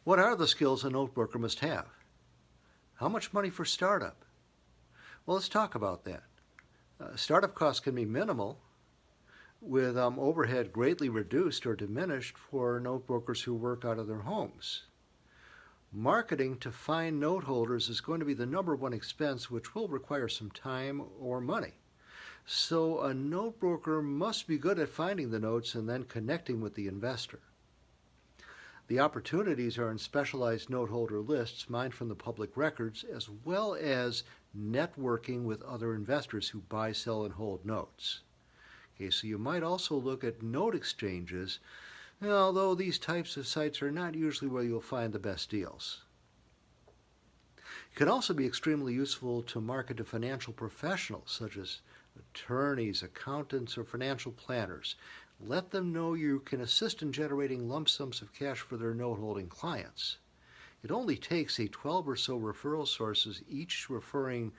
What are the skills a note broker must have? How much money for startup? Well, let's talk about that. Startup costs can be minimal, with overhead greatly reduced or diminished for note brokers who work out of their homes. Marketing to find note holders is going to be the number one expense, which will require some time or money. So a note broker must be good at finding the notes and then connecting with the investor. The opportunities are in specialized note holder lists mined from the public records, as well as networking with other investors who buy, sell, and hold notes. Okay, so you might also look at note exchanges, although these types of sites are not usually where you'll find the best deals. It can also be extremely useful to market to financial professionals such as attorneys, accountants, or financial planners. Let them know you can assist in generating lump sums of cash for their note-holding clients. It only takes 12 or so referral sources, each referring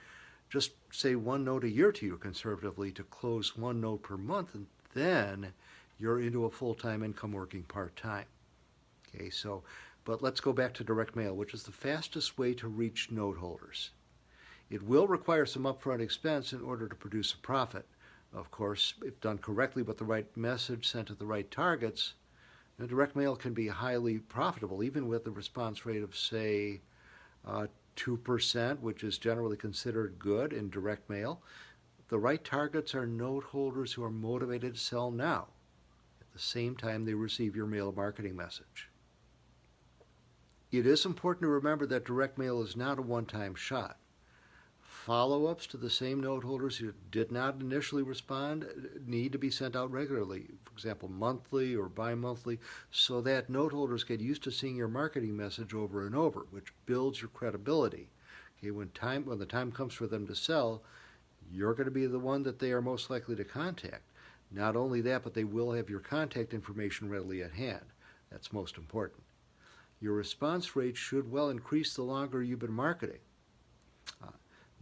just say one note a year to you conservatively, to close one note per month, and then you're into a full-time income working part-time. Okay, but let's go back to direct mail, which is the fastest way to reach note holders. It will require some upfront expense in order to produce a profit. Of course, if done correctly with the right message sent to the right targets, direct mail can be highly profitable, even with a response rate of, say, 2%, which is generally considered good in direct mail. The right targets are note holders who are motivated to sell now, at the same time they receive your mail marketing message. It is important to remember that direct mail is not a one-time shot. Follow-ups to the same note holders who did not initially respond need to be sent out regularly, for example, monthly or bi-monthly, so that note holders get used to seeing your marketing message over and over, which builds your credibility. Okay, when the time comes for them to sell, you're going to be the one that they are most likely to contact. Not only that, but they will have your contact information readily at hand. That's most important. Your response rate should well increase the longer you've been marketing.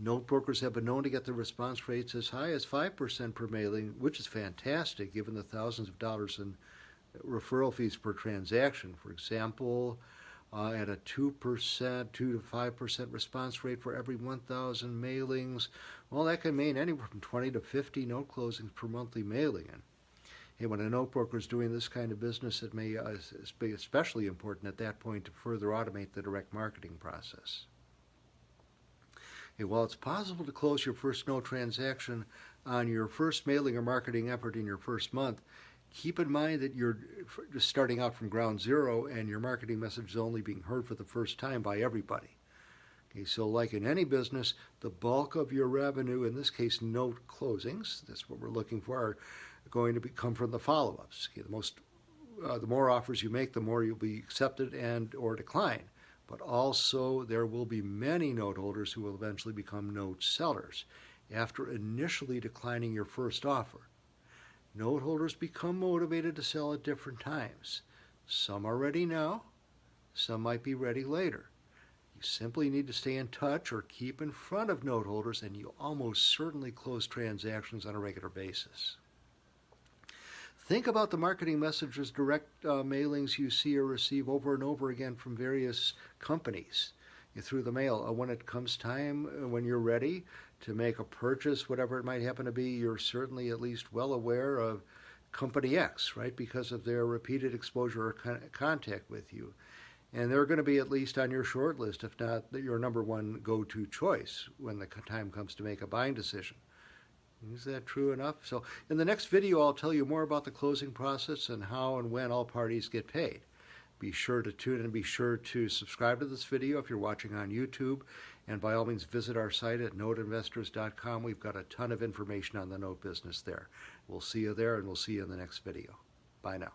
Note brokers have been known to get the response rates as high as 5% per mailing, which is fantastic given the thousands of dollars in referral fees per transaction. For example, at a 2% to 5% response rate for every 1,000 mailings, well, that can mean anywhere from 20 to 50 note closings per monthly mailing. And hey, when a note broker is doing this kind of business, it may be especially important at that point to further automate the direct marketing process. While it's possible to close your first note transaction on your first mailing or marketing effort in your first month, keep in mind that you're just starting out from ground zero and your marketing message is only being heard for the first time by everybody. Okay, so like in any business, the bulk of your revenue, in this case note closings, that's what we're looking for, are going to come from the follow-ups. Okay, the more offers you make, the more you'll be accepted and or declined. But also there will be many note holders who will eventually become note sellers after initially declining your first offer. Note holders become motivated to sell at different times. Some are ready now, some might be ready later. You simply need to stay in touch or keep in front of note holders, and you'll almost certainly close transactions on a regular basis. Think about the marketing messages, direct mailings you see or receive over and over again from various companies through the mail. When it comes time, when you're ready to make a purchase, whatever it might happen to be, you're certainly at least well aware of Company X, right, because of their repeated exposure or contact with you. And they're going to be at least on your short list, if not your number one go-to choice when the time comes to make a buying decision. Is that true enough? So in the next video, I'll tell you more about the closing process and how and when all parties get paid. Be sure to tune in and be sure to subscribe to this video if you're watching on YouTube. And by all means, visit our site at noteinvestors.com. We've got a ton of information on the note business there. We'll see you there, and we'll see you in the next video. Bye now.